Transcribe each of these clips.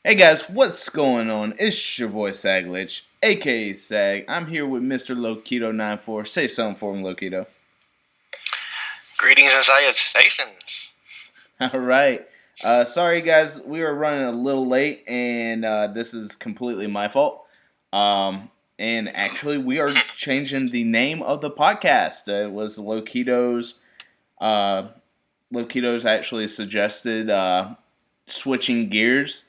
Hey guys, what's going on? It's your boy Saglich, aka Sag. I'm here with Mr. Lokito94. Say something for him, Lokito. Greetings and salutations. Alright. Sorry guys, we were running a little late and this is completely my fault. And actually, we are changing the name of the podcast. It was Lokito's actually suggested switching gears.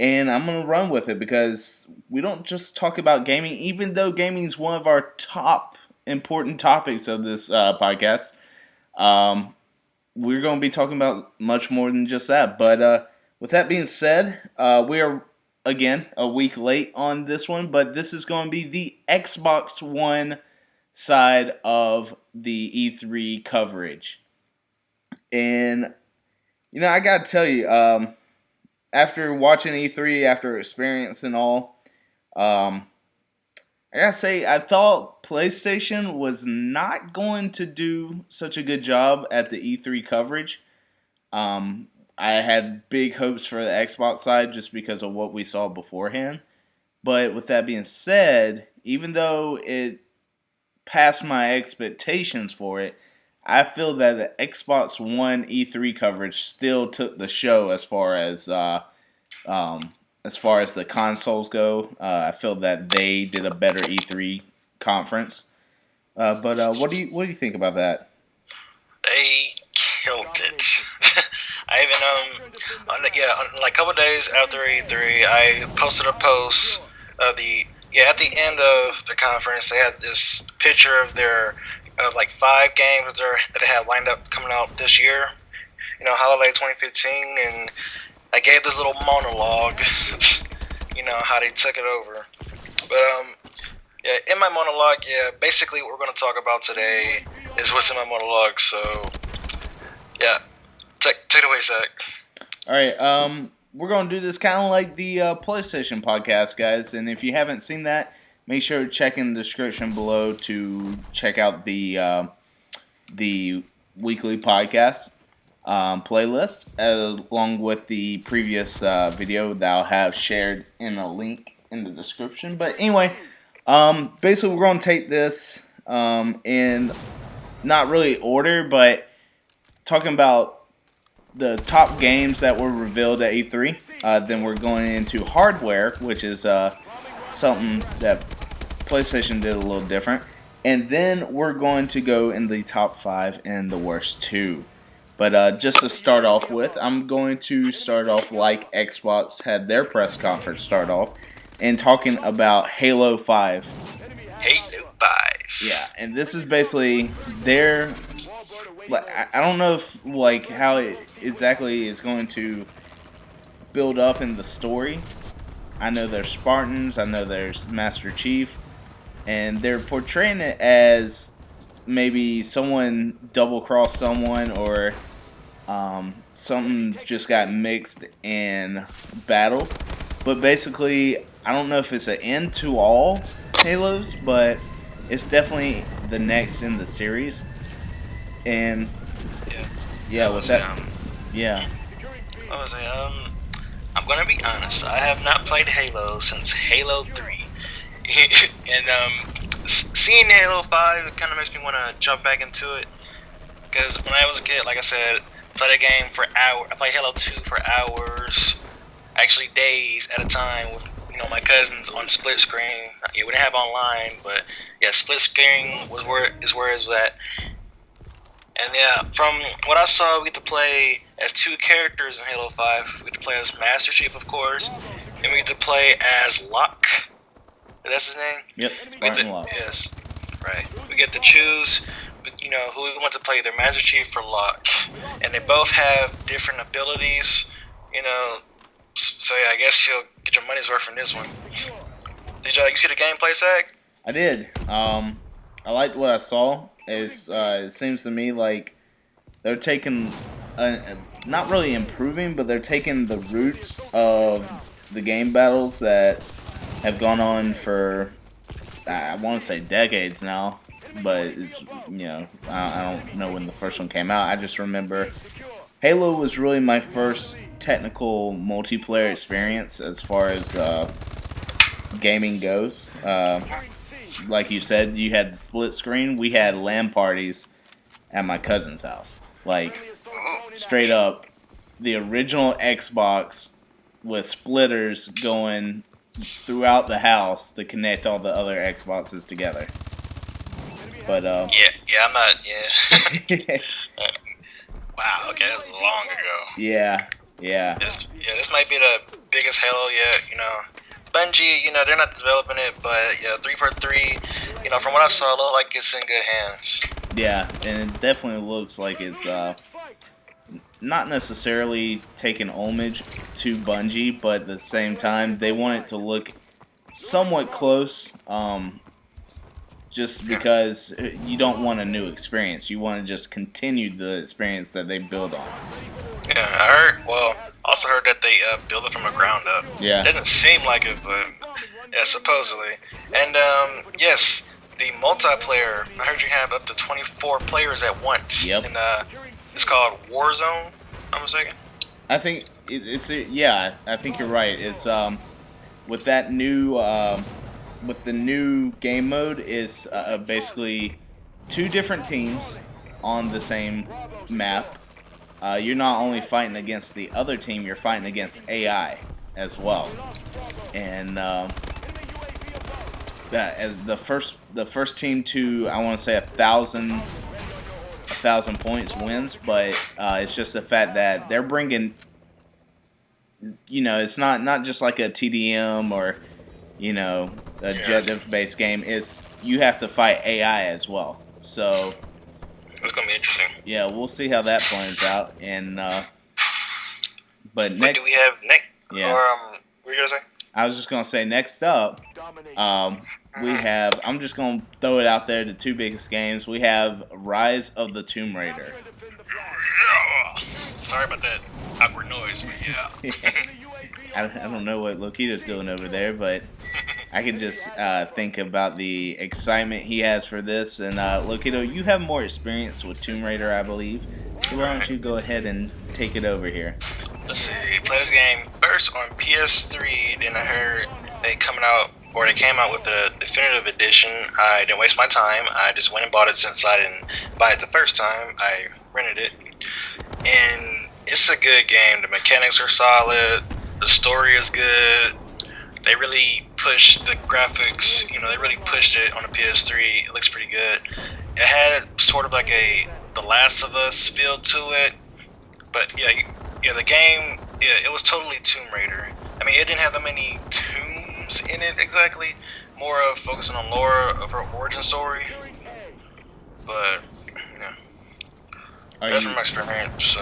And I'm going to run with it because we don't just talk about gaming, even though gaming is one of our top important topics of this podcast. Um, we're going to be talking about much more than just that. But with that being said, we are, again, a week late on this one, but this is going to be the Xbox One side of the E3 coverage. And, I got to tell you, after watching E3, after experiencing all, I gotta say, I thought PlayStation was not going to do such a good job at the E3 coverage. I had big hopes for the Xbox side just because of what we saw beforehand. But with that being said, even though it passed my expectations for it, I feel that the Xbox One E3 coverage still took the show um, as far as the consoles go. I feel that they did a better E3 conference. But what do you think about that? They killed it. I even on like a couple days after E3, I posted a post of at the end of the conference they had this picture of their of like 5 games that they had lined up coming out this year. Holiday 2015, and I gave this little monologue. How they took it over, but. Yeah, in my monologue, basically what we're going to talk about today is what's in my monologue. So, yeah, take it away, Zach. All right, we're gonna do this kind of like the PlayStation podcast, guys. And if you haven't seen that, make sure to check in the description below to check out the weekly podcast playlist, along with the previous video that I'll have shared in a link in the description. But anyway. Basically, we're going to take this in not really order, but talking about the top games that were revealed at E3. Then we're going into hardware, which is something that PlayStation did a little different. And then we're going to go in the top 5 and the worst 2. But just to start off with, I'm going to start off like Xbox had their press conference start off and talking about Halo 5. Halo 5. Yeah, and this is basically their. I don't know if how it exactly is going to build up in the story. I know there's Spartans. I know there's Master Chief, and they're portraying it as maybe someone double crossed someone or something just got mixed in battle. But basically, I don't know if it's an end to all Halos, but it's definitely the next in the series. And yeah, what's that? Yeah. What was it? I'm gonna be honest. I have not played Halo since Halo 3, and seeing Halo 5 kind of makes me want to jump back into it. Because when I was a kid, like I said, played a game for hours. I played Halo 2 for hours, actually days at a time with my cousins on split screen. Yeah, we didn't have online, but yeah, split screen was where it was at. And yeah, from what I saw, we get to play as 2 characters in Halo 5. We get to play as Master Chief, of course, and we get to play as Locke. That's his name? Yep, Spartan Locke. Yes, right. We get to choose, who we want to play, either Master Chief or Locke. And they both have different abilities, So yeah, I guess you'll get your money's worth from this one. Did you see the gameplay, Zach? I did. I liked what I saw. It seems to me like they're taking, not really improving, but they're taking the roots of the game battles that have gone on for, I want to say decades now, but it's, I don't know when the first one came out. I just remember Halo was really my first technical multiplayer experience as far as gaming goes. Like you said, you had the split screen. We had LAN parties at my cousin's house. Like, straight up, the original Xbox with splitters going throughout the house to connect all the other Xboxes together. But I'm not. Yeah. Wow. Okay, that's long ago. yeah. This might be the biggest Halo yet. Bungie. They're not developing it, but 343. From what I saw, it looked like it's in good hands. Yeah, and it definitely looks like it's not necessarily taking homage to Bungie, but at the same time, they want it to look somewhat close, just because you don't want a new experience. You want to just continue the experience that they build on. Yeah, also heard that they build it from the ground up. Yeah. It doesn't seem like it, but yeah, supposedly. And yes, the multiplayer, I heard you have up to 24 players at once. Yep. And it's called Warzone, I'm mistaken. I think I think you're right. It's with that new with the new game mode is basically two different teams on the same map. You're not only fighting against the other team, you're fighting against AI as well. And that as the first team to, I want to say, 1,000 points wins, but it's just the fact that they're bringing, it's not just like a TDM or objective-based game. It's you have to fight AI as well. So it's gonna be interesting. Yeah, we'll see how that plans out. And but what next, do we have next? Yeah. Or what were you gonna say? I was just gonna say next up, we have. I'm just gonna throw it out there. The two biggest games we have: Rise of the Tomb Raider. Yeah. Sorry about that awkward noise, but yeah. I don't know what Lokito's doing over there, but I can just think about the excitement he has for this. And Lokito, you have more experience with Tomb Raider, I believe. So why don't you go ahead and take it over here? Let's see. Play this game first on PS3. Then I heard they came out with the definitive edition. I didn't waste my time. I just went and bought it since I didn't buy it the first time. I rented it, and it's a good game. The mechanics are solid. The story is good. They really pushed the graphics. They really pushed it on the PS3. It looks pretty good. It had sort of like The Last of Us feel to it, but the game, it was totally Tomb Raider. I mean, it didn't have that many tombs in it exactly. More of focusing on lore of her origin story. But that's from my experience. So,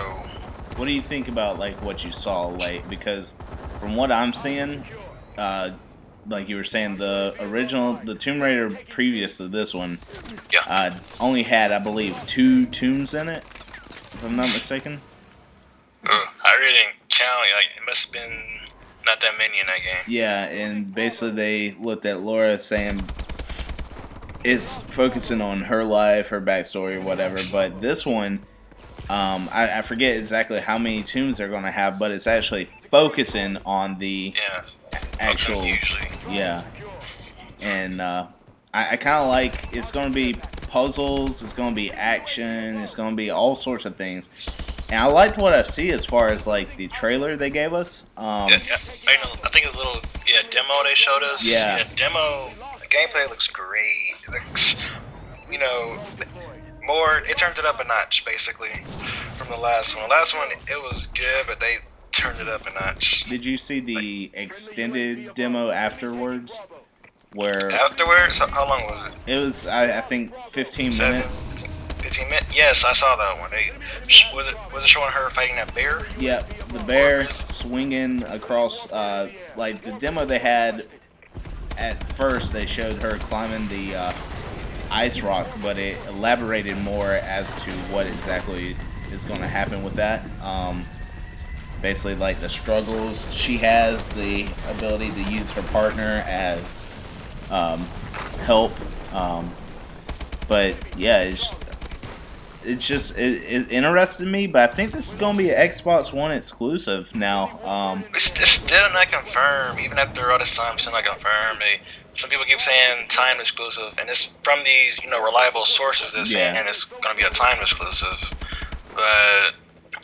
what do you think about what you saw? Because from what I'm seeing, like you were saying, the Tomb Raider previous to this one, only had, I believe, 2 tombs in it, if I'm not mistaken. I really didn't count. It must have been not that many in that game. Yeah, and basically they looked at Laura saying it's focusing on her life, her backstory, or whatever. But this one, I forget exactly how many tombs they're going to have, but it's actually focusing on the actual. Yeah. And I kind of like, it's going to be puzzles, it's going to be action, it's going to be all sorts of things. And I liked what I see as far as the trailer they gave us. I think it's a little demo they showed us. Yeah. Demo. The gameplay looks great. It looks, more. It turned it up a notch basically from the last one. The last one it was good, but they turned it up a notch. Did you see the extended demo afterwards? Afterwards, how long was it? It was, I think, 15 minutes. 15 minutes? Yes, I saw that one. Was it showing her fighting that bear? Yep, the bear swinging across. The demo they had at first, they showed her climbing the ice rock, but it elaborated more as to what exactly is going to happen with that. Basically, the struggles she has, the ability to use her partner as help. But yeah, it interested me, but I think this is gonna be an Xbox One exclusive now. It's still not confirmed, even after all this time. It's still not confirmed. Some people keep saying time exclusive, and it's from these reliable sources that's saying it's gonna be a time exclusive. But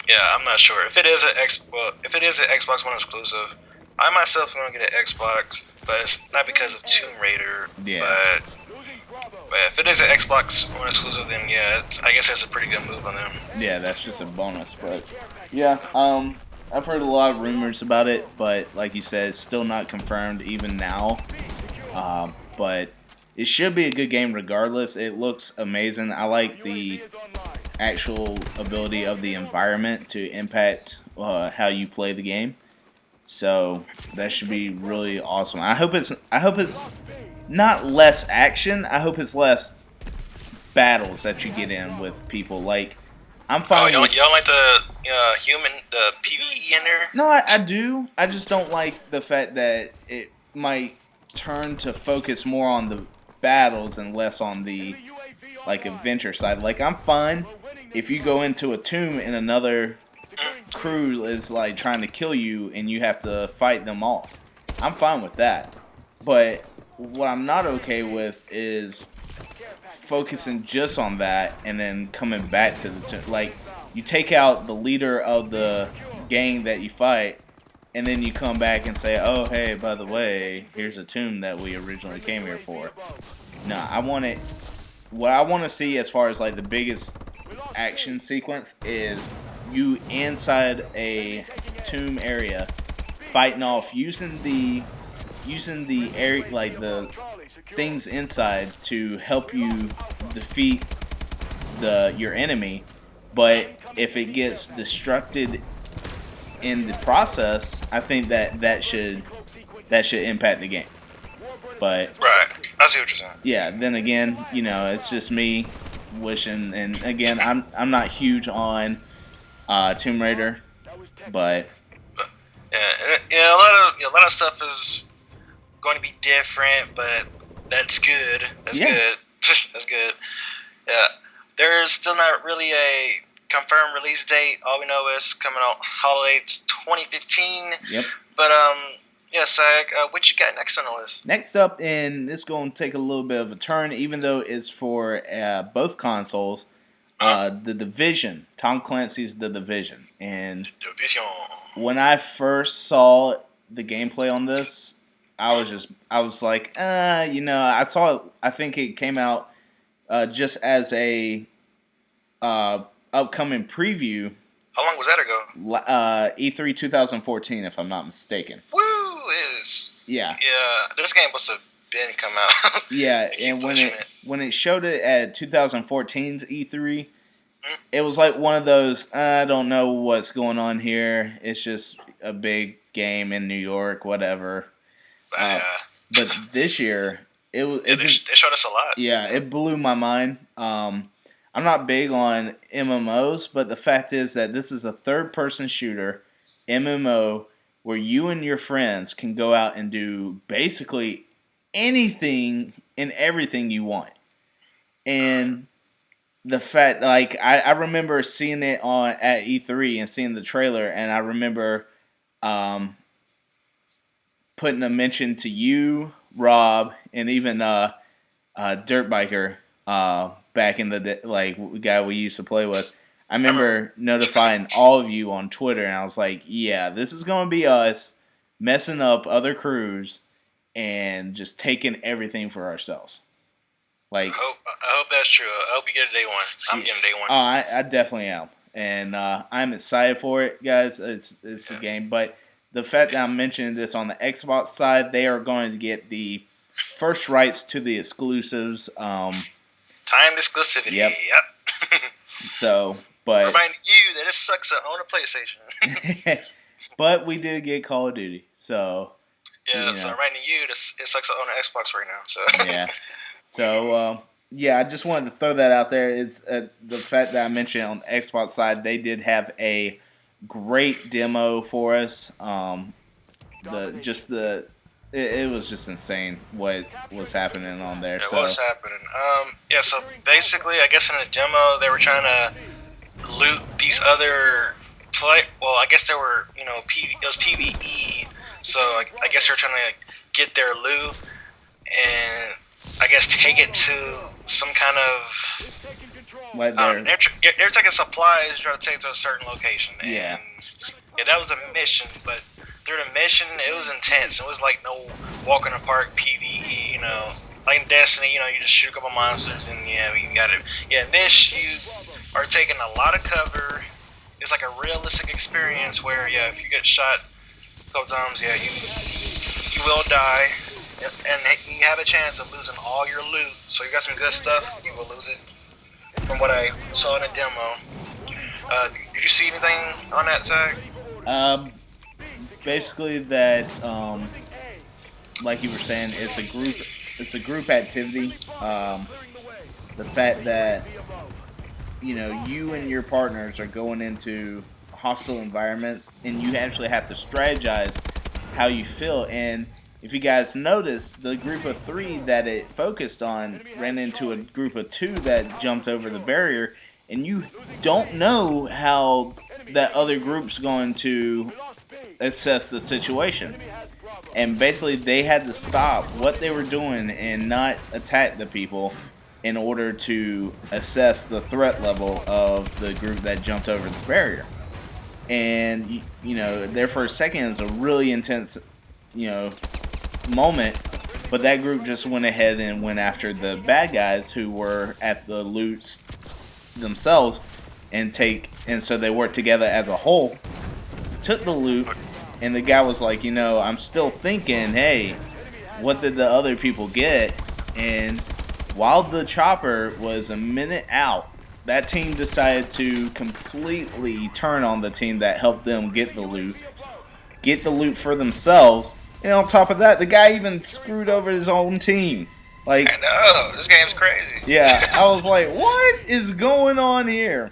yeah, I'm not sure if it is an Xbox One exclusive. I myself am gonna get an Xbox, but it's not because of Tomb Raider. Yeah. But if it is an Xbox One exclusive, then yeah, I guess that's a pretty good move on them. Yeah, that's just a bonus. But yeah, I've heard a lot of rumors about it, but like you said, it's still not confirmed even now. But it should be a good game regardless. It looks amazing. I like the actual ability of the environment to impact how you play the game. So that should be really awesome. I hope it's not less action. I hope it's less battles that you get in with people. Like, I'm fine. You don't like the the PvE in there? No, I do. I just don't like the fact that it might turn to focus more on the battles and less on the adventure side. Like, I'm fine if you go into a tomb and another crew is trying to kill you and you have to fight them off. I'm fine with that. But what I'm not okay with is focusing just on that and then coming back to the tomb. You take out the leader of the gang that you fight, and then you come back and say, oh, hey, by the way, here's a tomb that we originally came here for. No, what I want to see as far as the biggest action sequence is you inside a tomb area fighting off using the area, the things inside to help you defeat your enemy. But if it gets destructed in the process, I think that should impact the game. But right, I see what you're saying. Yeah, then again, it's just me wishing, and again, I'm not huge on Tomb Raider, but yeah, a lot of stuff is going to be different, but that's good. That's good. That's good. Yeah, there's still not really a confirmed release date. All we know is coming out holiday 2015. Yep. But yeah, Sag, what you got next on the list? Next up, and it's going to take a little bit of a turn, even though it's for both consoles. The Division, Tom Clancy's The Division, and when I first saw the gameplay on this, I was like, I saw it. I think it came out just as a upcoming preview. How long was that ago? E3 2014, if I'm not mistaken. Woo! Yeah. This game must have been come out. Yeah, and when it showed it at 2014's E3, it was like one of those, I don't know what's going on here. It's just a big game in New York, whatever. But this year, they showed us a lot. Yeah, it blew my mind. I'm not big on MMOs, but the fact is that this is a third-person shooter, MMO, where you and your friends can go out and do basically anything and everything you want. And the fact, I remember seeing it at E3 and seeing the trailer, and I remember putting a mention to you, Rob, and even Dirt Biker back in the day, guy we used to play with. I remember notifying all of you on Twitter, and I was like, yeah, this is going to be us messing up other crews and just taking everything for ourselves. I hope that's true. I hope you get a day one. I'm getting day one. Oh, I definitely am. And I'm excited for it, guys. It's a game. But the fact that I'm mentioning this on the Xbox side, they are going to get the first rights to the exclusives. Time exclusivity. Yep. So... But reminding you that it sucks to own a PlayStation. But we did get Call of Duty, so yeah. So reminding you that it sucks to own an Xbox right now. So yeah. So I just wanted to throw that out there. It's the fact that I mentioned on the Xbox side, they did have a great demo for us. The it was just insane what was happening on there. Yeah, So what was happening? Yeah. So basically, I guess in the demo they were trying to loot these other play. Well, I guess there were, it was PVE. So I guess they're trying to get their loot and I guess take it to some kind of. They're taking supplies, trying to take it to a certain location. And Yeah. Yeah, that was a mission, but through the mission, it was intense. It was like no walk in the park PVE, like in Destiny, you just shoot a couple monsters and you got it. Yeah, in this you are taking a lot of cover. It's like a realistic experience where if you get shot a couple times, you will die, and you have a chance of losing all your loot. So you got some good stuff, you will lose it. From what I saw in the demo, did you see anything on that, Zach? Basically that, like you were saying, it's a group activity. The fact that, you and your partners are going into hostile environments and you actually have to strategize how you feel. And if you guys noticed, the group of 3 that it focused on ran into a group of 2 that jumped over the barrier, and you don't know how that other group's going to assess the situation. And basically they had to stop what they were doing and not attack the people in order to assess the threat level of the group that jumped over the barrier. And there for a second is a really intense moment, but that group just went ahead and went after the bad guys who were at the loots themselves, and so they worked together as a whole, took the loot, and the guy was like, I'm still thinking, hey, what did the other people get? And while the chopper was a minute out, that team decided to completely turn on the team that helped them get the loot for themselves. And on top of that, the guy even screwed over his own team. Like, I know, this game's crazy. Yeah, I was like, what is going on here?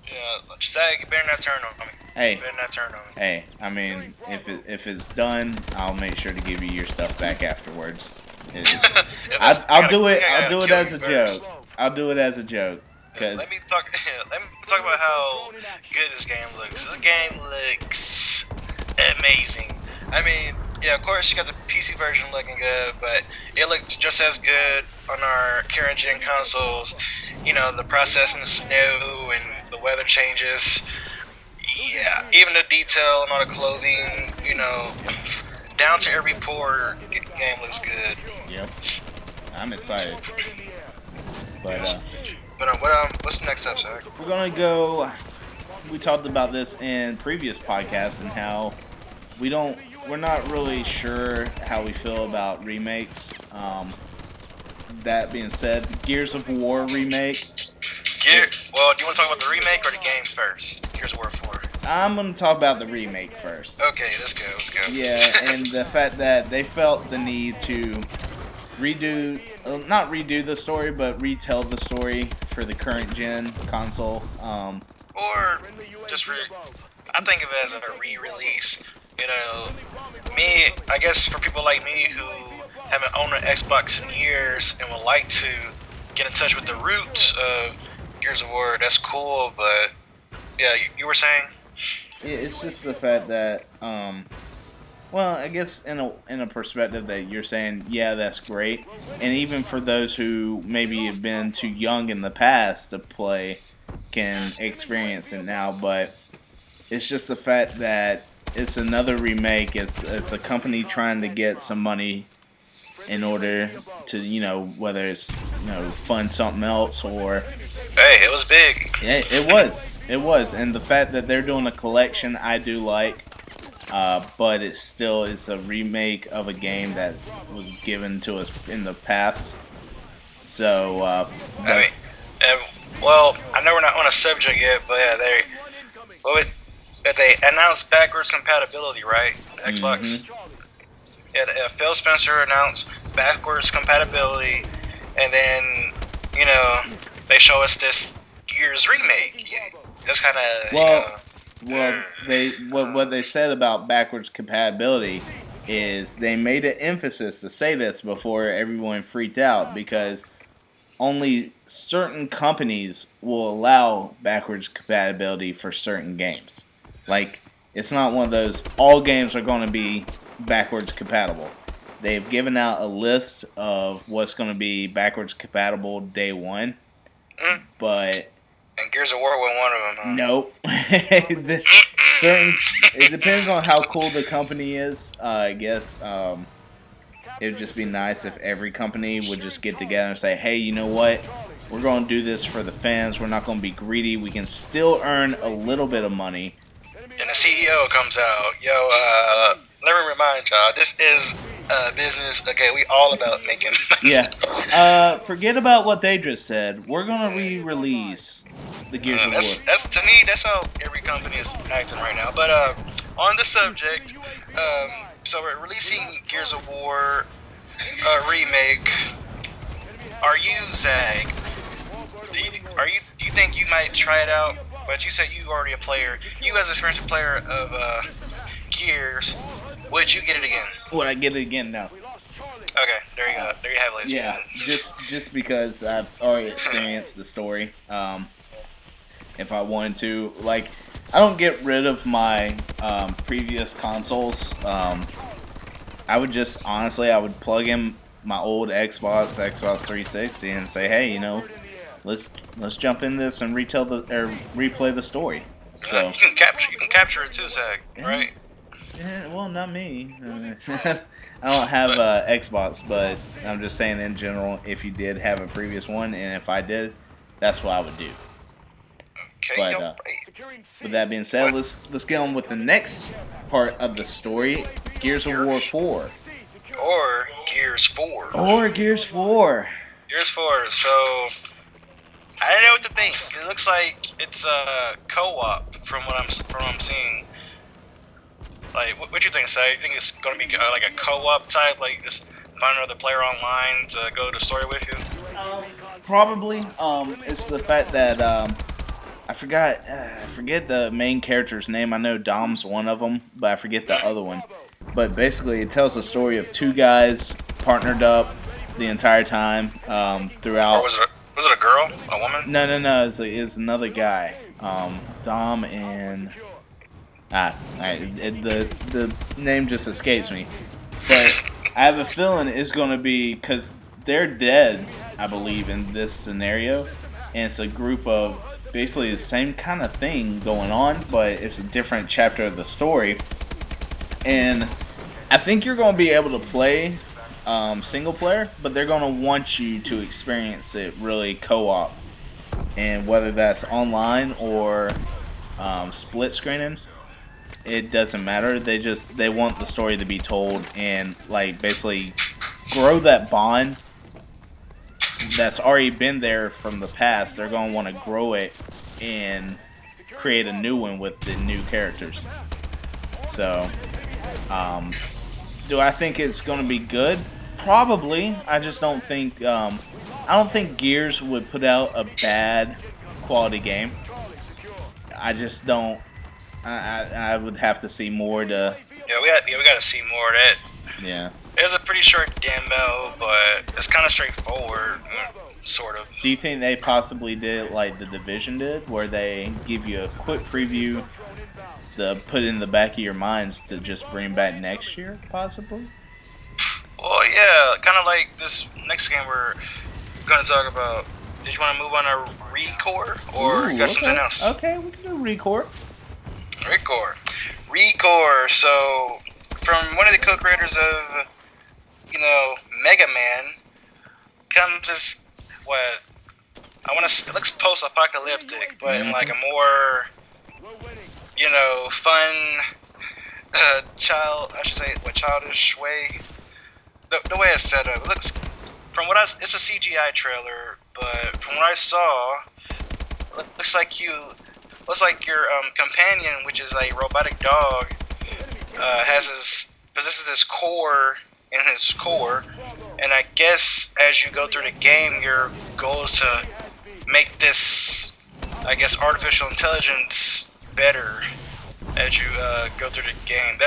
Yeah, Zach, you better not turn on me. Hey, you better not turn on me. Hey, I mean, if it's done, I'll make sure to give you your stuff back afterwards. I'll do it as a joke. I'll do it as a joke. Let me talk about how good this game looks. This game looks amazing. I mean, yeah, of course you got the PC version looking good, but it looks just as good on our current gen consoles. The processing, the snow, and the weather changes. Yeah, even the detail and all the clothing, down to every pore, game looks good. Yep, I'm excited. But what's the next step, Zach? We're gonna go. We talked about this in previous podcasts and how we're not really sure how we feel about remakes. That being said, Gears of War remake. Well, do you want to talk about the remake or the game first? Gears of War 4. I'm gonna talk about the remake first. Okay, let's go. Yeah, and the fact that they felt the need to not redo the story, but retell the story for the current gen console. Or just I think of it as a re-release. I guess for people like me who haven't owned an Xbox in years and would like to get in touch with the roots of Gears of War, that's cool. But yeah, you were saying? It's just the fact that, well, I guess in a perspective that you're saying, yeah, that's great, and even for those who maybe have been too young in the past to play, can experience it now. But it's just the fact that it's another remake. It's a company trying to get some money in order to, whether it's, fund something else or. Hey, it was big. Yeah, it was, and the fact that they're doing a collection, I do like. But it's a remake of a game that was given to us in the past. So, well, I know we're not on a subject yet, but yeah, they announced backwards compatibility, right? Xbox. Mm-hmm. Yeah, Phil Spencer announced backwards compatibility, and then they show us this Gears remake. Yeah, that's kind of what they said about backwards compatibility is they made an emphasis to say this before everyone freaked out because only certain companies will allow backwards compatibility for certain games. Like, it's not one of those, all games are going to be backwards compatible. They've given out a list of what's going to be backwards compatible day one, but... And Gears of War was one of them, huh? Nope. It depends on how cool the company is, I guess. It would just be nice if every company would just get together and say, hey, you know what? We're going to do this for the fans. We're not going to be greedy. We can still earn a little bit of money. And the CEO comes out, let me remind y'all, this is business. Okay, we all about making money. Yeah. Forget about what they just said. We're going to re-release the Gears of War. That's to me, that's how every company is acting right now. But on the subject, so we're releasing Gears of War remake. Are you, Zag? Do you think you might try it out? But you said you already a player. You as an experienced player of Gears, would you get it again? Would I get it again? No. Okay, there you go. There you have it, ladies. Yeah, just because I've already experienced the story. If I wanted to, like, I don't get rid of my previous consoles. I would just honestly, I would plug in my old Xbox 360, and say, hey, let's jump in this and replay the story. So you can capture it too, Zach, right? Yeah, well, not me. I don't have Xbox, but I'm just saying in general, if you did have a previous one, and if I did, that's what I would do. Okay, but with that being said, let's get on with the next part of the story, Gears of War 4. Or Gears 4. Gears 4. Gears 4, so... I don't know what to think. It looks like it's a co-op from what I'm seeing. Like, what you think, Sai? You think it's gonna be like a co-op type, like just find another player online to go to the story with you? Probably. It's the fact that I forget the main character's name. I know Dom's one of them, but I forget the other one. But basically, it tells the story of two guys partnered up the entire time throughout. Or was it a girl? A woman? No. It was another guy. Dom and... the name just escapes me. But I have a feeling it's going to be... Because they're dead, I believe, in this scenario. And it's a group of basically the same kind of thing going on, but it's a different chapter of the story. And I think you're going to be able to play single player, but they're going to want you to experience it really co-op. And whether that's online or split screening, it doesn't matter. They want the story to be told and like basically grow that bond that's already been there from the past. They're going to want to grow it and create a new one with the new characters. So, do I think it's going to be good? Probably. I just don't think I don't think Gears would put out a bad quality game. I just don't. I would have to see more to. Yeah, we got to see more of that. Yeah. It's a pretty short demo, but it's kind of straightforward, sort of. Do you think they possibly did like The Division did, where they give you a quick preview to put in the back of your minds to just bring back next year, possibly? Well, yeah, kind of like this next game we're going to talk about. Did you want to move on to Recore, or you got something else? Okay, we can do Recore. Recore, so from one of the co-creators of, Mega Man, comes this, it looks post-apocalyptic, but in like a more, fun, childish way. The way it's set up, it looks, it's a CGI trailer, but from what I saw, it looks like your companion, which is a robotic dog, possesses this core in his core, and I guess as you go through the game, your goal is to make this, artificial intelligence better as you go through the game.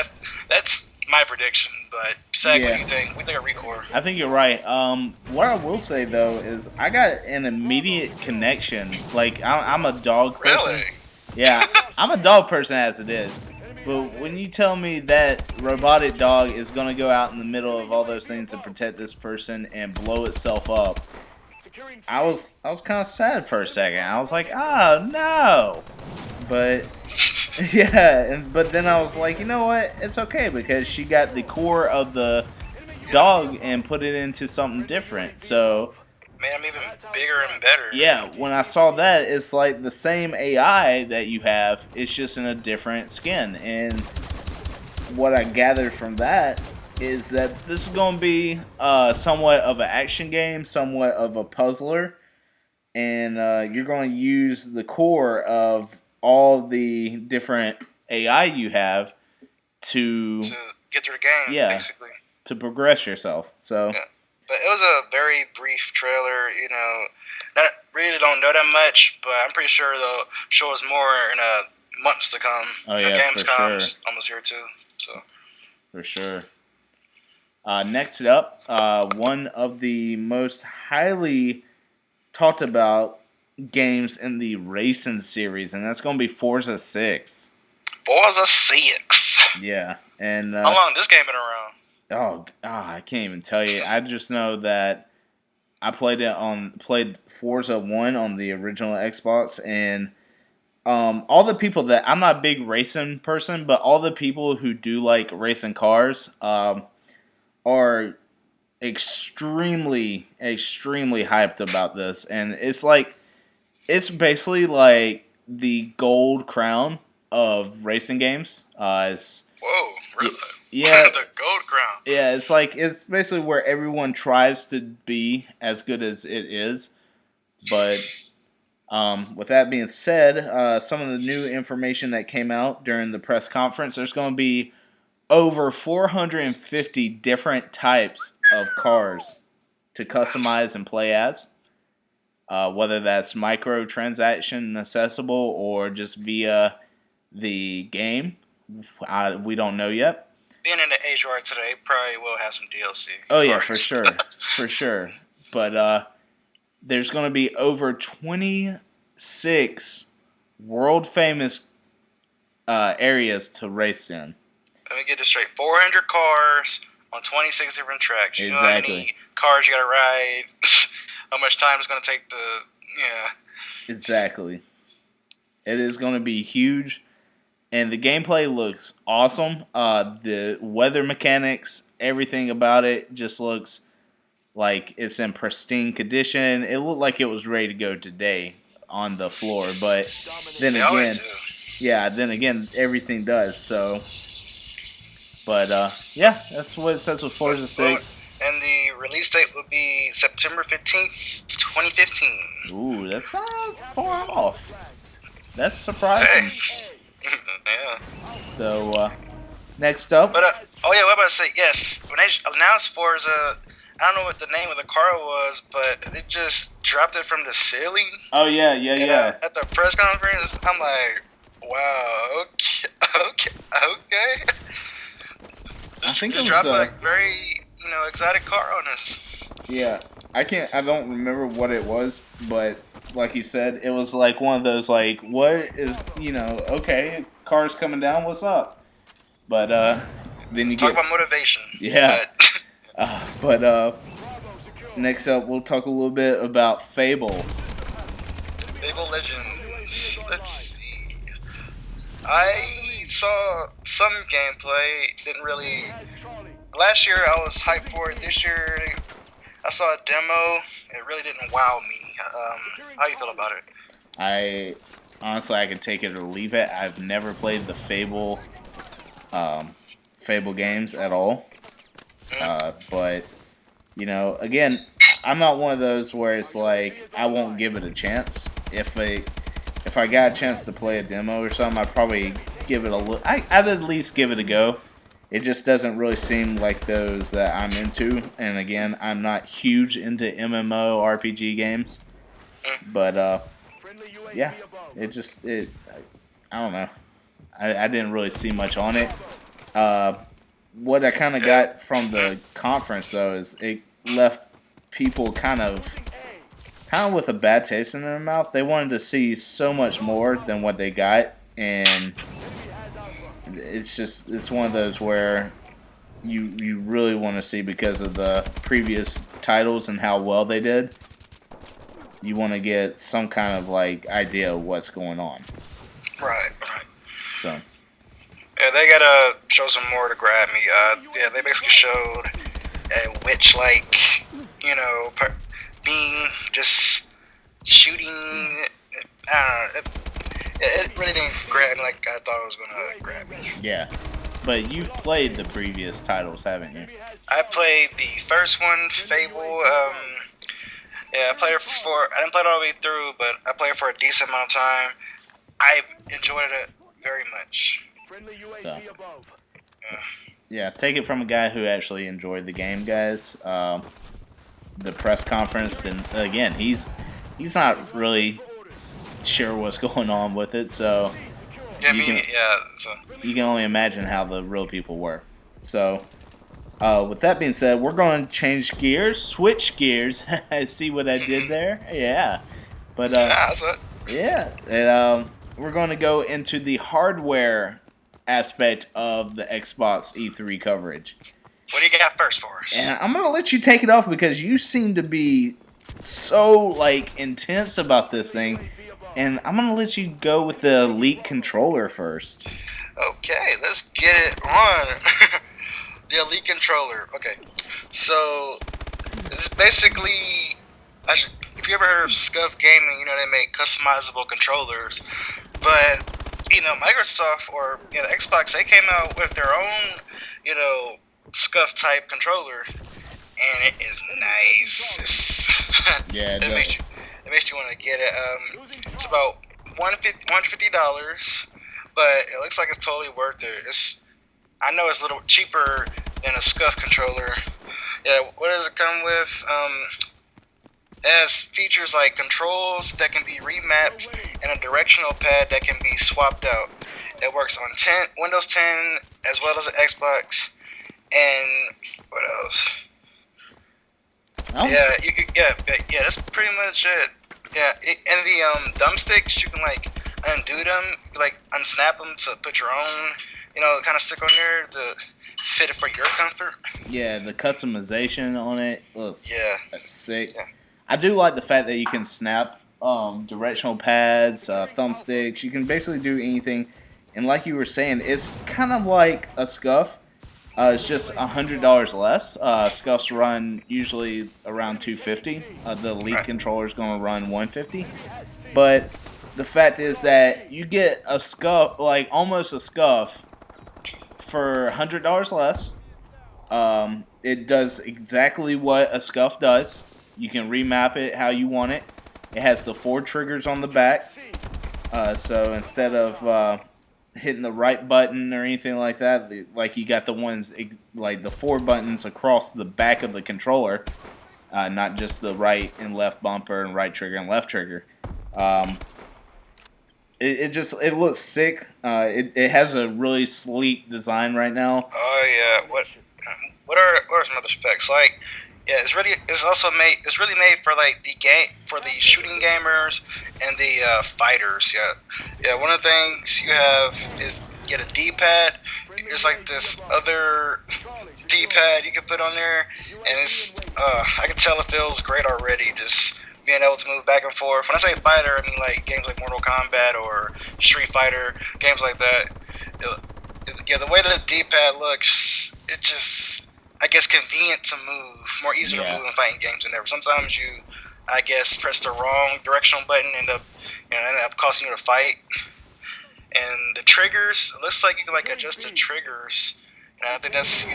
That's my prediction. But Sag, what Yeah. do you think? We think of Recore. I think you're right. What I will say though is I got an immediate connection. Like I'm a dog person. Really? Yeah, I'm a dog person as it is. But when you tell me that robotic dog is gonna go out in the middle of all those things to protect this person and blow itself up, I was kind of sad for a second. I was like, oh no. But yeah, but then I was like, you know what? It's okay because she got the core of the dog and put it into something different. So Man, I'm even bigger and better. yeah, when I saw that, it's like the same AI that you have, it's just in a different skin. And what I gathered from that is that this is going to be somewhat of an action game, somewhat of a puzzler, and you're going to use the core of all the different AI you have to get through the game, Yeah. basically. to progress yourself. So Yeah. But it was a very brief trailer, you know. Not really don't know that much, but I'm pretty sure they'll show us more in months to come. Oh, You know, yeah, for Gamescom's sure. almost here too. So for sure. Next up, one of the most highly talked about games in the racing series, and that's going to be Forza 6. Forza 6. Yeah, and How long this game been around? I can't even tell you. I just know that I played Forza 1 on the original Xbox, and all the people that I'm not a big racing person, but all the people who do like racing cars are extremely hyped about this, and it's basically like the gold crown of racing games. Whoa, really? Yeah, The gold crown. yeah, it's basically where everyone tries to be as good as it is. But with that being said, some of the new information that came out during the press conference, there's going to be over 450 different types of cars to customize and play as. Whether that's microtransaction accessible or just via the game, we don't know yet. Being in the age we are today, probably will have some DLC. Oh yeah, for sure, for sure. But there's going to be over 26 world famous areas to race in. Let me get this straight. 400 cars on 26 different tracks. You know how Exactly. many cars you gotta ride? How much time it's gonna take to... Yeah. Exactly. It is going to be huge, and the gameplay looks awesome. The weather mechanics, everything about it just looks like it's in pristine condition. It looked like it was ready to go today on the floor, but then They always again, do. then again, everything does. So, but yeah, that's what it says with Forza 6. And the release date will be September 15th, 2015. Ooh, that's not far off. That's surprising. Yeah. So, next up. But, oh yeah, what about to say? Yes, when they announced Forza, I don't know what the name of the car was, but they just dropped it from the ceiling. Oh yeah. And, at the press conference, I'm like, wow, okay. I think it Just was dropped a very, exotic car on us. yeah. I don't remember what it was, but like you said, it was like one of those like, what is, okay, car's coming down, what's up? But then you Talk get about motivation. Yeah. But next up, we'll talk a little bit about Fable. Fable Legends. Let's see. I saw some gameplay. Didn't really. Last year I was hyped for it. This year I saw a demo. It really didn't wow me. How you feel about it? I could take it or leave it. I've never played the Fable games at all. But again, I'm not one of those where it's like I won't give it a chance. If I got a chance to play a demo or something, I'd probably give it a look. I'd at least give it a go. It just doesn't really seem like those that I'm into. And again, I'm not huge into MMO RPG games. But yeah, I don't know. I didn't really see much on it. what I kind of got from the conference though is it left people kind of with a bad taste in their mouth. They wanted to see so much more than what they got, and it's one of those where you really want to see because of the previous titles and how well they did. You want to get some kind of like idea of what's going on. Right. So. Yeah, they gotta show some more to grab me. They basically showed a witch, like, being just shooting. I don't know. It really didn't grab me like I thought it was gonna grab me. Yeah, but you've played the previous titles, haven't you? I played the first one, Fable. I played it I didn't play it all the way through, but I played it for a decent amount of time. I enjoyed it very much. So, yeah, take it from a guy who actually enjoyed the game, guys. The press conference, and again, he's not really sure what's going on with it, so you can only imagine how the real people were. So, with that being said, we're going to switch gears. See what I did there? Yeah, but and, we're going to go into the hardware aspect of the Xbox E3 coverage. What do you got first for us? And I'm going to let you take it off because you seem to be so intense about this thing. And I'm going to let you go with the Elite controller first. Okay, let's get it on. The Elite controller. Okay, so this is basically, if you ever heard of Scuff Gaming, they make customizable controllers. But Microsoft or the Xbox, they came out with their own, Scuff type controller, and it is nice. Yeah, it makes you want to get it. It's about $150, but it looks like it's totally worth it. I know it's a little cheaper than a Scuff controller. Yeah, what does it come with? It has features like controls that can be remapped and a directional pad that can be swapped out. It works on Windows 10 as well as the Xbox. And what else? Oh. Yeah, that's pretty much it. Yeah, and the thumbsticks, you can undo them, unsnap them to put your own, kind of stick on there to fit it for your comfort. Yeah, the customization on it looks sick. Yeah. I do like the fact that you can snap directional pads, thumbsticks. You can basically do anything. And like you were saying, it's kind of like a Scuff. It's just $100 less. Scuffs run usually around $250. The Elite controller is going to run $150. But the fact is that you get a Scuff, almost a Scuff, for $100 less. It does exactly what a Scuff does. You can remap it how you want it. It has the 4 triggers on the back. So instead of hitting the right button or anything like that, you got the ones, the 4 buttons across the back of the controller, not just the right and left bumper and right trigger and left trigger. It looks sick. It has a really sleek design right now. Oh yeah. What are some other specs? It's really made for the shooting gamers and the fighters. Yeah. One of the things you have is get a D-pad. There's this other D-pad you can put on there, and it's I can tell it feels great already. Just being able to move back and forth. When I say fighter, I mean games like Mortal Kombat or Street Fighter, games like that. Yeah, the way the D-pad looks, it just, I guess, convenient to move, more easy to move in fighting games than ever. Sometimes you, I guess, press the wrong directional button, end up costing you to fight. And the triggers, it looks like you can adjust the triggers, and I think that's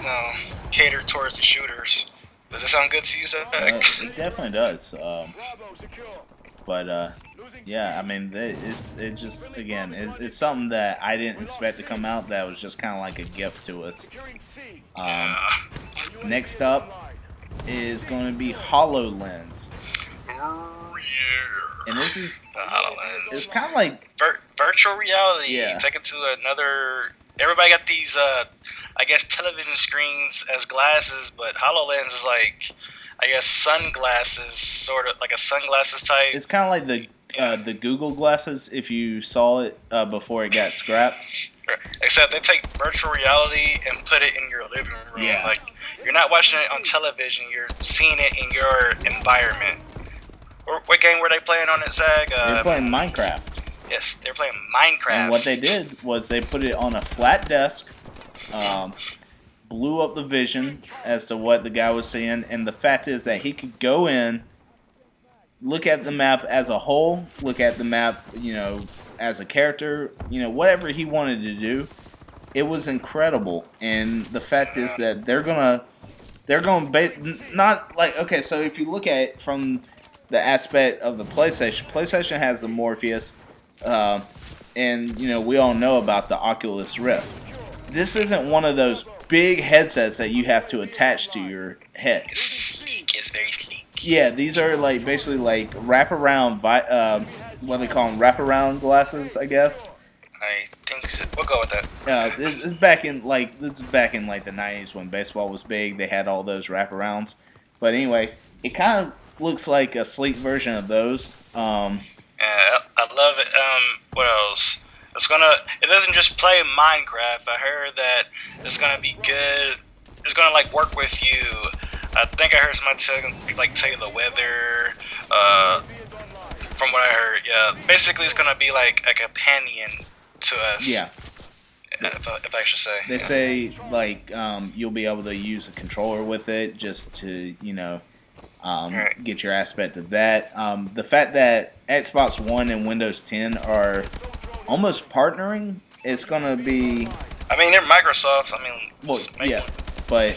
catered towards the shooters. Does it sound good to you, Zach? It definitely does. Yeah, I mean, it's something that I didn't expect to come out. That was just kind of like a gift to us. Next up is going to be HoloLens. Oh, yeah. And this is HoloLens. It's kind of like virtual reality. Yeah. Take it to another everybody got these, I guess, television screens as glasses, but HoloLens is like, I guess, sunglasses, sort of like a sunglasses type. It's kind of like the Google glasses if you saw it before it got scrapped. Except they take virtual reality and put it in your living room. Yeah. Like, you're not watching it on television, you're seeing it in your environment. What game were they playing on it, Zag? They're playing Minecraft. Yes, they're playing Minecraft. And what they did was they put it on a flat desk, blew up the vision as to what the guy was seeing, and the fact is that he could go in, look at the map as a whole, look at the map, as a character, whatever he wanted to do. It was incredible, and the fact is that they're gonna not like, okay. So if you look at it from the aspect of the PlayStation has the Morpheus, and we all know about the Oculus Rift. This isn't one of those big headsets that you have to attach to your head. It's sleek. It's very sleek. Yeah, these are like basically like wraparound, what do they call them, wraparound glasses, I guess. I think so. We'll go with that. This is back in like the '90s when baseball was big. They had all those wraparounds. But anyway, it kind of looks like a sleek version of those. I love it. What else? It doesn't just play Minecraft. I heard that it's gonna be good. It's gonna like work with you. I think I heard somebody tell you the weather. From what I heard, yeah. Basically, it's gonna be like a companion to us. Yeah. If I should say. They say like you'll be able to use a controller with it just to get your aspect of that. The fact that Xbox One and Windows 10 are almost partnering, it's gonna be. I mean, they're Microsoft. I mean, well, yeah, but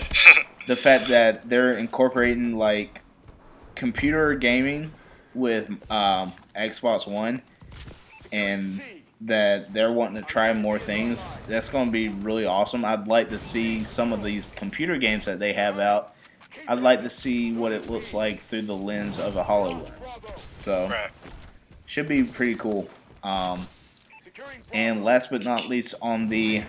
the fact that they're incorporating like computer gaming with Xbox One, and that they're wanting to try more things, that's going to be really awesome. I'd like to see some of these computer games that they have out. I'd like to see what it looks like through the lens of a HoloLens. So, should be pretty cool. And last but not least, on the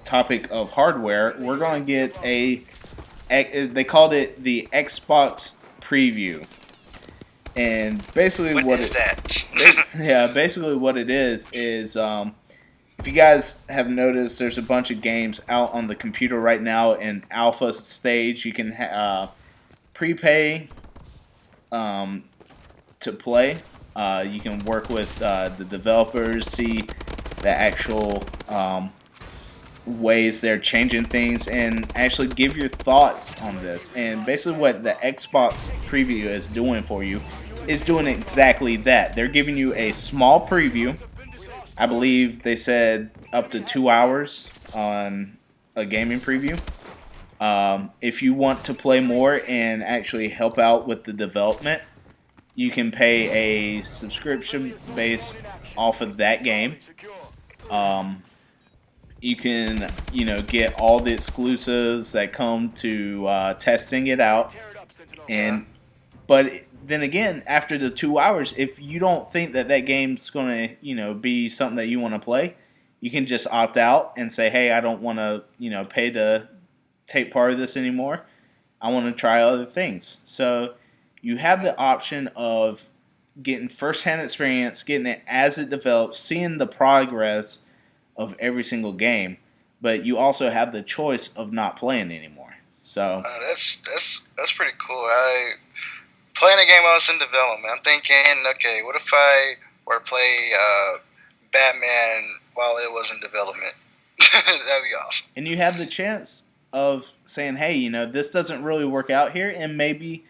topic of hardware, we're going to get they called it the Xbox Preview. And basically what is that? Basically what it is if you guys have noticed, there's a bunch of games out on the computer right now in alpha stage. You can prepay to play. You can work with the developers, see the actual ways they're changing things, and actually give your thoughts on this. And basically what the Xbox Preview is doing for you is doing exactly that. They're giving you a small preview. I believe they said up to 2 hours on a gaming preview. If you want to play more and actually help out with the development, you can pay a subscription based off of that game. You can, get all the exclusives that come to testing it out. But then again, after the 2 hours, if you don't think that game's going to, be something that you want to play, you can just opt out and say, hey, I don't want to, pay to take part of this anymore. I want to try other things. So you have the option of getting first-hand experience, getting it as it develops, seeing the progress of every single game, but you also have the choice of not playing anymore. So that's pretty cool. Playing a game while it's in development, I'm thinking, okay, what if I were to play Batman while it was in development? That'd be awesome. And you have the chance of saying, hey, this doesn't really work out here, and maybe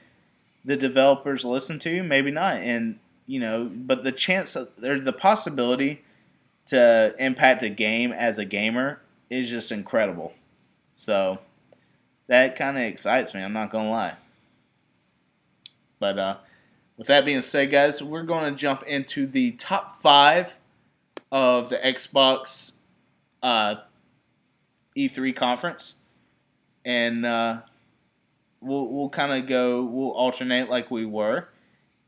the developers listen to you, maybe not. And, but the chance, or the possibility to impact a game as a gamer is just incredible. So that kind of excites me, I'm not going to lie. But with that being said, guys, we're going to jump into the top 5 of the Xbox E3 conference. And we'll kind of we'll alternate like we were.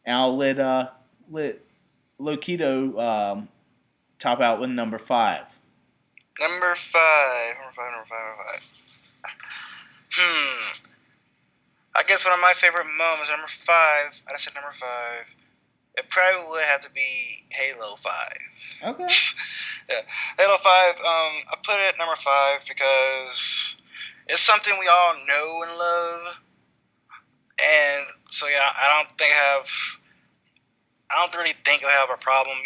And I'll let Loquito top out with number 5. Number five. Number five. I guess one of my favorite moments, number five. I said number five. It probably would have to be Halo 5. Okay. Yeah, Halo 5. I put it at number 5 because it's something we all know and love, and so yeah, I don't really think I have a problem,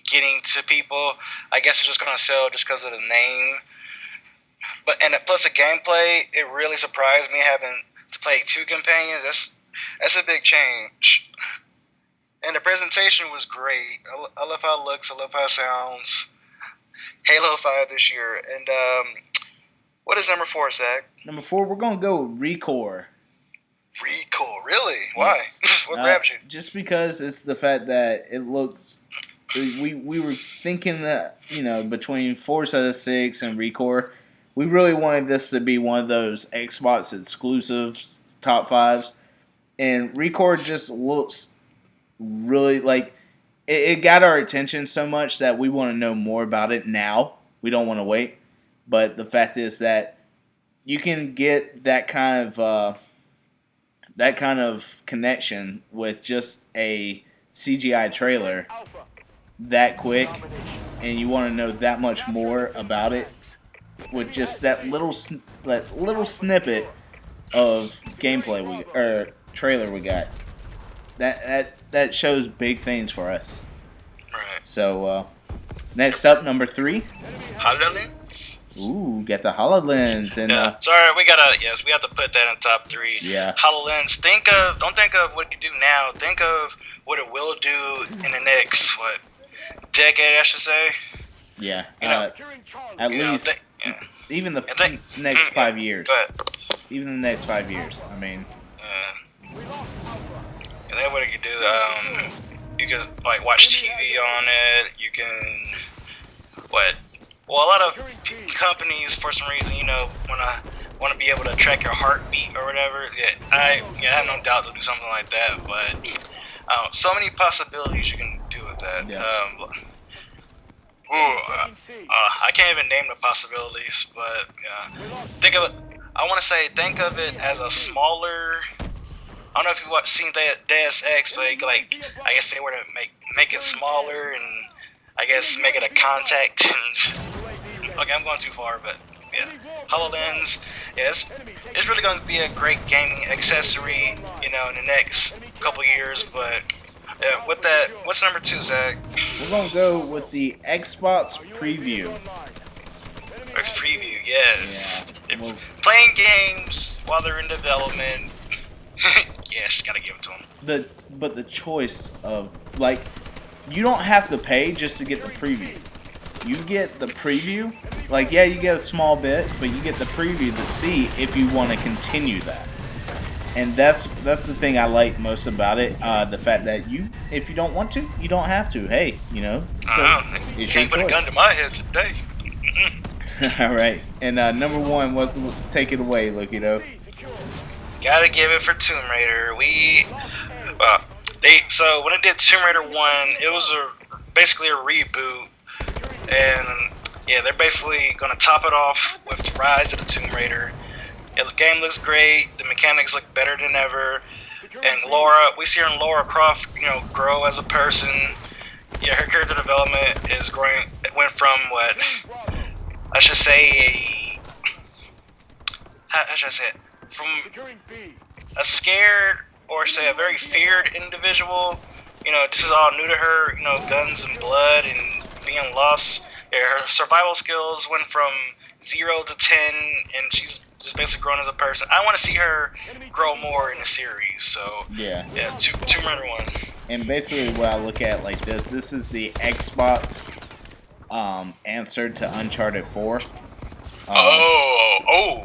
getting to people. I guess it's just gonna sell just because of the name. But plus the gameplay, it really surprised me having to play 2 companions. That's a big change. And the presentation was great. I love how it looks. I love how it sounds. Halo 5 this year. And what is number 4, Zach? Number 4, we're going to go with ReCore. ReCore? Really? Why? What grabs you? Just because it's the fact that it looks... We were thinking that, between Forza 6 and ReCore, we really wanted this to be one of those Xbox exclusives, top 5s. And ReCore just looks... really, like, it got our attention so much that we want to know more about it now. We don't want to wait. But the fact is that you can get that kind of connection with just a CGI trailer that quick, and you want to know that much more about it with just that little snippet of gameplay trailer we got. That shows big things for us. Right. So, next up, number 3. HoloLens? Ooh, got the HoloLens. And, sorry, we have to put that in top 3. Yeah. HoloLens, don't think of what you do now. Think of what it will do in the next, decade, I should say. Yeah. At least, even the next 5 years. Even the next 5 years. I mean... And then what you can do, you can watch TV on it. You can a lot of companies for some reason, want to be able to track your heartbeat or whatever. Yeah, I have no doubt to do something like that. But so many possibilities you can do with that. Yeah. I can't even name the possibilities, but think of it as a smaller. I don't know if you've seen Deus Ex, but I guess they were to make it smaller and I guess make it a contact. Okay, I'm going too far, but yeah, HoloLens. Yes, it's really going to be a great gaming accessory, in the next couple years. But yeah, with that, what's number 2, Zach? We're gonna go with the Xbox Preview. Xbox Preview, yes. Yeah. Playing games while they're in development. Yeah, just gotta give it to them. But the choice of, you don't have to pay just to get the preview. You get the preview, you get a small bit, but you get the preview to see if you want to continue that. And that's the thing I like most about it. The fact that if you don't want to, you don't have to. Hey, so you it's can't your put choice. a gun to my head today. All right, and number 1, take it away, Lokito. Gotta give it for Tomb Raider. So when it did Tomb Raider 1, it was basically a reboot, and yeah, they're basically gonna top it off with Rise of the Tomb Raider. Yeah, the game looks great. The mechanics look better than ever, and we see her in Lara Croft, grow as a person. Yeah, her character development is growing. It went from I should say how should I say it? From a scared or say a very feared individual, this is all new to her, guns and blood and being lost. Yeah, her survival skills went from 0 to 10, and she's just basically grown as a person. I want to see her grow more in the series. So yeah, Tomb Raider 1. And basically, what I look at like this is the Xbox answer to Uncharted 4.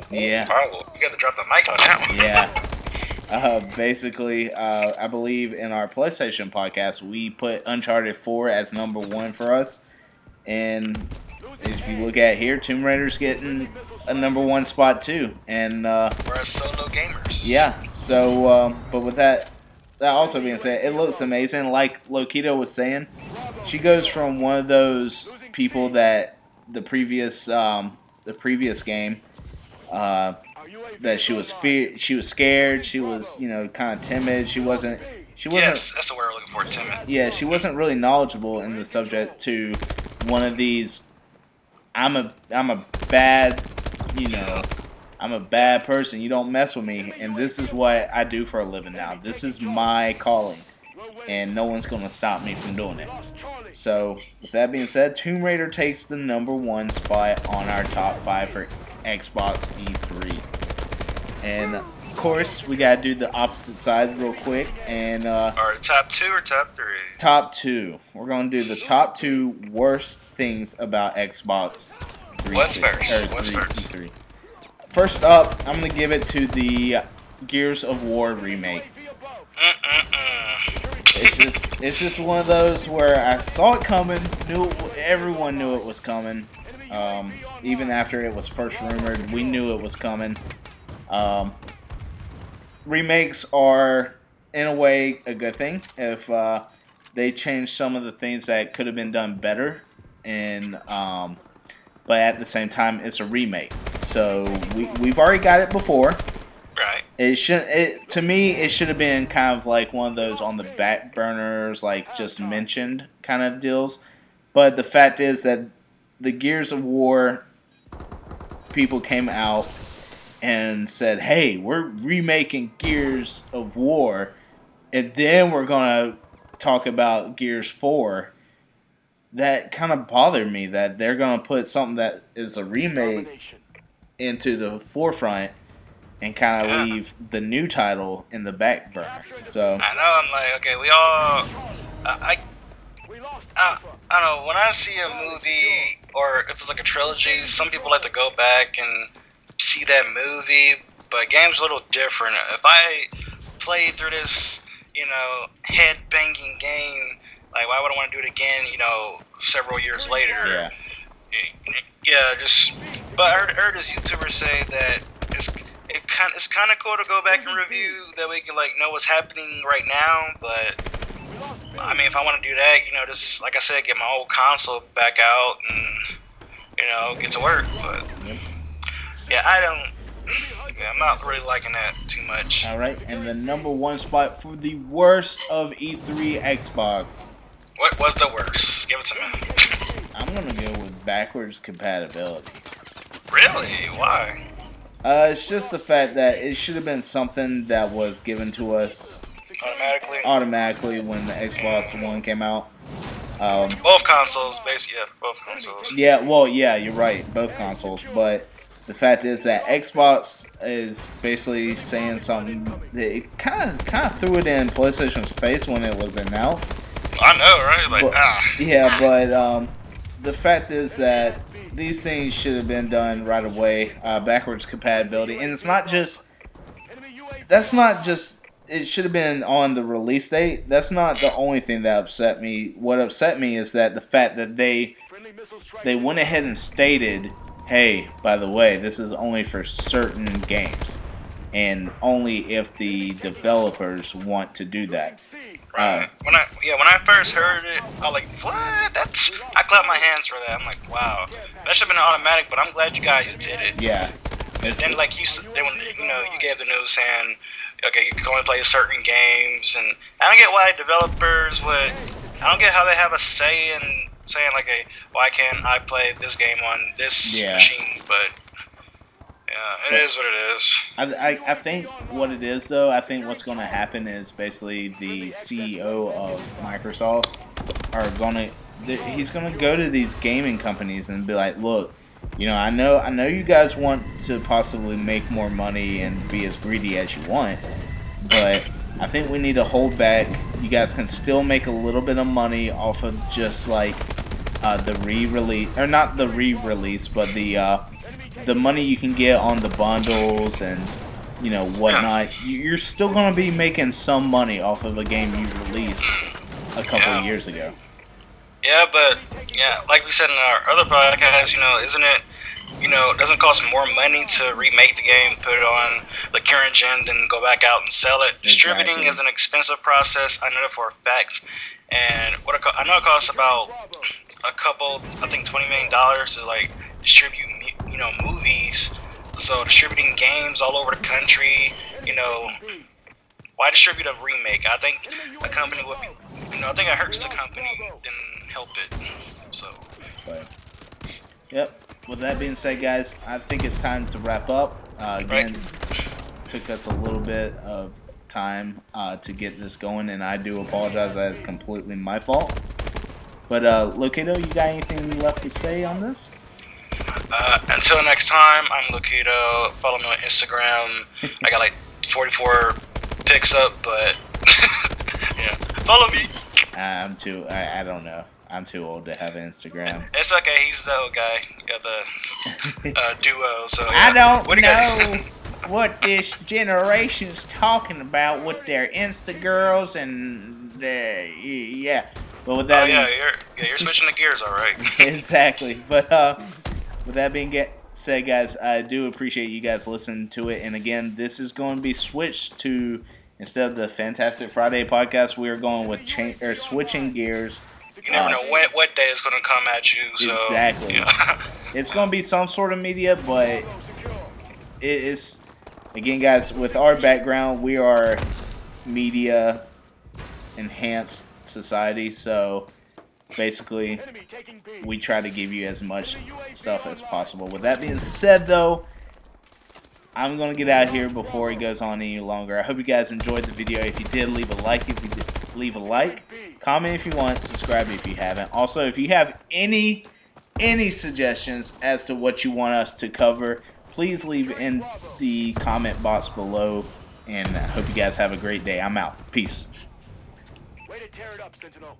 Yeah. Oh, you got to drop the mic on that one. Yeah. Basically, I believe in our PlayStation podcast, we put Uncharted 4 as number 1 for us. And if you look at here, Tomb Raider's getting a number 1 spot too. And we're solo gamers. Yeah. So, but with that also being said, it looks amazing. Like Lokito was saying, she goes from one of those people that the previous game. That she was scared. She was kind of timid. She wasn't. Yes, that's the word we're looking for. Timid. Yeah, she wasn't really knowledgeable in the subject to one of these. I'm a bad, I'm a bad person. You don't mess with me, and this is what I do for a living now. This is my calling, and no one's gonna stop me from doing it. So, with that being said, Tomb Raider takes the #1 spot on our top 5 for Xbox E3. And of course, we gotta do the opposite side real quick. And Alright, top 2 or top 3? Top 2. We're gonna do the top 2 worst things about Xbox 360. What's first? E3. First up, I'm gonna give it to the Gears of War remake. It's just one of those where I saw it coming. Everyone knew it was coming. Even after it was first rumored, we knew it was coming. Remakes are, in a way, a good thing if they change some of the things that could have been done better. And but at the same time, it's a remake, so we've already got it before. Right. To me, it should have been kind of like one of those on the back burners, like just mentioned kind of deals. But the fact is that the Gears of War people came out and said, hey, we're remaking Gears of War, and then we're going to talk about Gears 4. That kind of bothered me that they're going to put something that is a remake into the forefront and kind of leave the new title in the back burner. So I know, I'm like, okay, we all... I don't know, when I see a movie, or if it's like a trilogy, some people like to go back and see that movie, but game's a little different. If I play through this, head-banging game, like, why would I want to do it again, several years later? Yeah, but I heard this YouTuber say that it's kind of cool to go back and review, that we can, know what's happening right now, but... I mean, if I want to do that, just like I said, get my old console back out and get to work. But yeah, I'm not really liking that too much. All right, and the #1 spot for the worst of E3 Xbox. What was the worst? Give it to me. I'm gonna go with backwards compatibility. Really? Why? It's just the fact that it should have been something that was given to us automatically when the Xbox One came out. Both consoles, basically, both consoles. Yeah, well, yeah, you're right, both consoles. But the fact is that Xbox is basically saying something that it kind of threw it in PlayStation's face when it was announced. I know, right? Yeah, but the fact is that these things should have been done right away. Backwards compatibility, and it's not just. That's not just. It should have been on the release date. That's not the only thing that upset me. What upset me is that the fact that they went ahead and stated, hey, by the way, this is only for certain games. And only if the developers want to do that. Right. When I first heard it, I was like, what? I clapped my hands for that. I'm like, wow. That should have been automatic, but I'm glad you guys did it. Yeah. Then you gave the news saying, okay, you can only play certain games, and I don't get why developers I don't get how they have a say in saying why can't I play this game on this machine, but yeah, it is what it is. I think what it is, though, I think what's going to happen is basically the CEO of Microsoft he's going to go to these gaming companies and be like, look, I know you guys want to possibly make more money and be as greedy as you want, but I think we need to hold back. You guys can still make a little bit of money off of just the re-release, or not the re-release, but the money you can get on the bundles and whatnot. You're still going to be making some money off of a game you released a couple of years ago. Yeah, but like we said in our other podcast, isn't it? Doesn't cost more money to remake the game, put it on the current gen, then go back out and sell it. Exactly. Distributing is an expensive process. I know that for a fact. And I know it costs about a couple, I think $20 million to like distribute, movies. So distributing games all over the country, why distribute a remake? I think a company would be, I think it hurts the company than help it. So. But, yep. With that being said, guys, I think it's time to wrap up. Again, took us a little bit of time to get this going, and I do apologize. That is completely my fault. But Locato, you got anything left to say on this? Until next time, I'm Locato. Follow me on Instagram. I got like 44 pics up, but yeah, follow me. I don't know. I'm too old to have Instagram. It's okay. He's the old guy. Got the duo. So yeah. I don't know what this generation's talking about with their Insta girls and yeah. But with that, you're switching the gears, all right. Exactly. But with that being said, guys, I do appreciate you guys listening to it. And again, this is going to be switched to, instead of the Fantastic Friday podcast, we are going with switching gears. You never know what day is going to come at you. So, exactly. Yeah. It's going to be some sort of media, but it is, again, guys, with our background, we are media enhanced society, so basically we try to give you as much stuff as possible. With that being said, though, I'm going to get out of here before it goes on any longer. I hope you guys enjoyed the video. If you did, leave a like. If you did, leave a like. Comment if you want. Subscribe if you haven't. Also, if you have any suggestions as to what you want us to cover, please leave in the comment box below. And I hope you guys have a great day. I'm out. Peace. Way to tear it up, Sentinel.